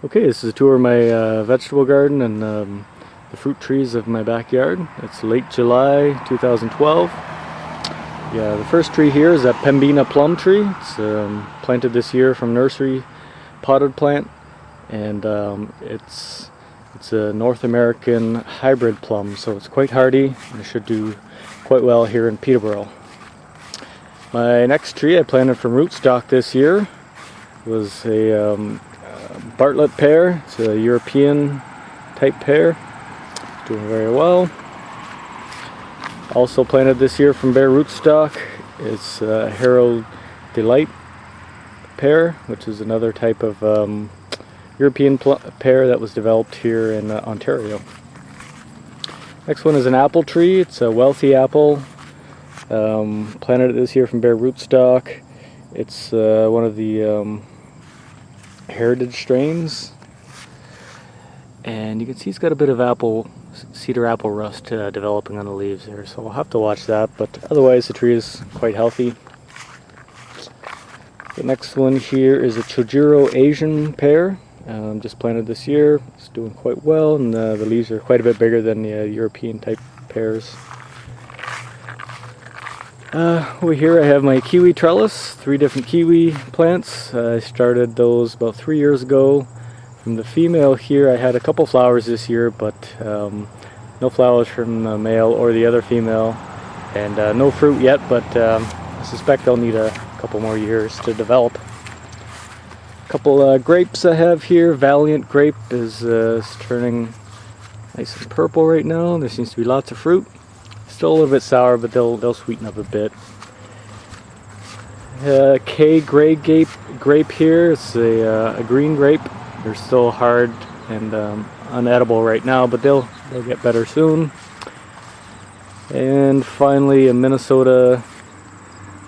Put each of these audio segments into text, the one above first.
Okay, this is a tour of my vegetable garden and the fruit trees of my backyard. It's late July 2012. Yeah, the first tree here is a Pembina plum tree. It's planted this year from nursery potted plant, and it's a North American hybrid plum, so it's quite hardy and it should do quite well here in Peterborough. My next tree I planted from rootstock this year was a Bartlett pear. It's a European type pear, doing very well. Also planted this year from bare rootstock is Harold Delight pear, which is another type of European pear that was developed here in Ontario. Next one is an apple tree. It's a wealthy apple. Planted it this year from bare rootstock. It's one of the heritage strains, and you can see it's got a bit of cedar apple rust developing on the leaves there, so I'll have to watch that, but otherwise the tree is quite healthy. The next one here is a Chojuro Asian pear, just planted this year. It's doing quite well, and the leaves are quite a bit bigger than the European type pears. Over here I have my kiwi trellis, 3 different kiwi plants. I started those about 3 years ago. From the female here I had a couple flowers this year, but no flowers from the male or the other female, and no fruit yet, but I suspect they'll need a couple more years to develop. A couple grapes I have here. Valiant grape is turning nice and purple right now. There seems to be lots of fruit. Still a little bit sour, but they'll sweeten up a bit. K gray grape here. It's a green grape. They're still hard and unedible right now, but they'll get better soon. And finally, a Minnesota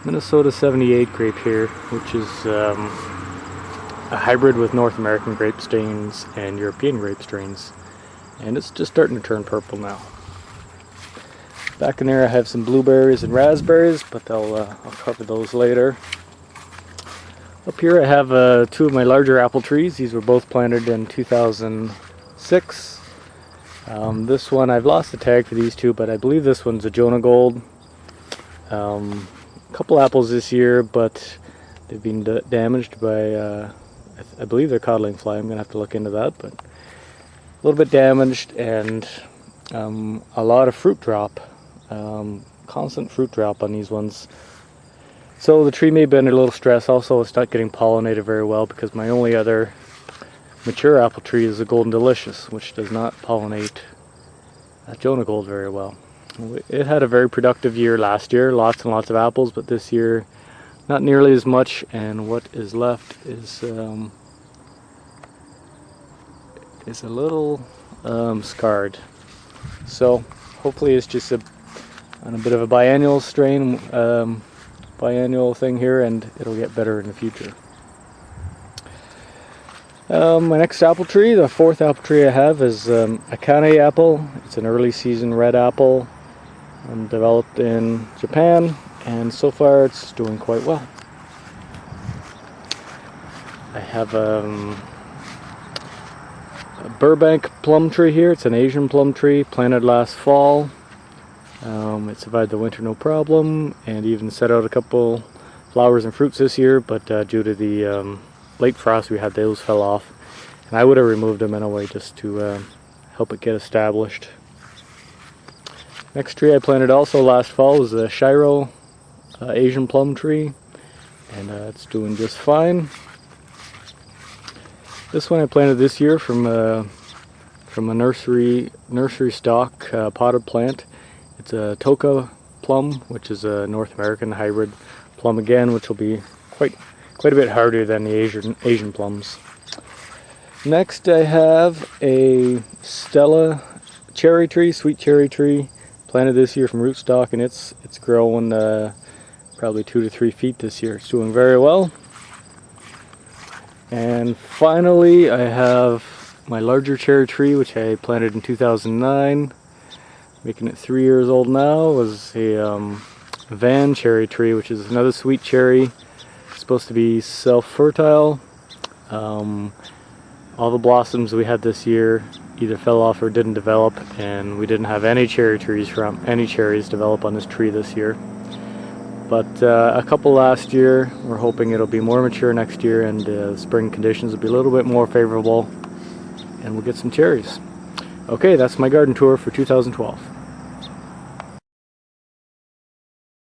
78 grape here, which is a hybrid with North American grape strains and European grape strains, and it's just starting to turn purple now. Back in there I have some blueberries and raspberries, but I'll cover those later. Up here I have 2 of my larger apple trees. These were both planted in 2006. This one, I've lost the tag for these 2, but I believe this one's a Jonah Gold. A couple apples this year, but they've been damaged by, I believe they're codling fly. I'm going to have to look into that, but a little bit damaged, and a lot of fruit drop. Constant fruit drop on these ones, so the tree may have been a little stressed. Also, it's not getting pollinated very well because my only other mature apple tree is the Golden Delicious, which does not pollinate Jonah Gold very well. It had a very productive year last year, lots and lots of apples, but this year not nearly as much, and what is left is a little scarred. So hopefully it's just on a bit of a biennial strain, biennial thing here, and it'll get better in the future. My next apple tree, the 4th apple tree I have, is a Akane apple. It's an early season red apple, developed in Japan, and so far it's doing quite well. I have a Burbank plum tree here. It's an Asian plum tree, planted last fall. It survived the winter no problem, and even set out a couple flowers and fruits this year, but due to the late frost we had, those fell off, and I would have removed them anyway just to help it get established. Next tree I planted also last fall was the Shiro Asian plum tree, and it's doing just fine. This one I planted this year from a nursery stock potted plant. It's a Toka plum, which is a North American hybrid plum again, which will be quite a bit harder than the Asian plums. Next I have a Stella cherry tree, sweet cherry tree, planted this year from rootstock, and it's growing probably 2 to 3 feet this year. It's doing very well. And finally I have my larger cherry tree, which I planted in 2009. Making it 3 years old now, was a Van cherry tree, which is another sweet cherry. It's supposed to be self-fertile. All the blossoms we had this year either fell off or didn't develop, and we didn't have any cherries develop on this tree this year. But a couple last year. We're hoping it'll be more mature next year, and spring conditions will be a little bit more favorable, and we'll get some cherries. Okay, that's my garden tour for 2012.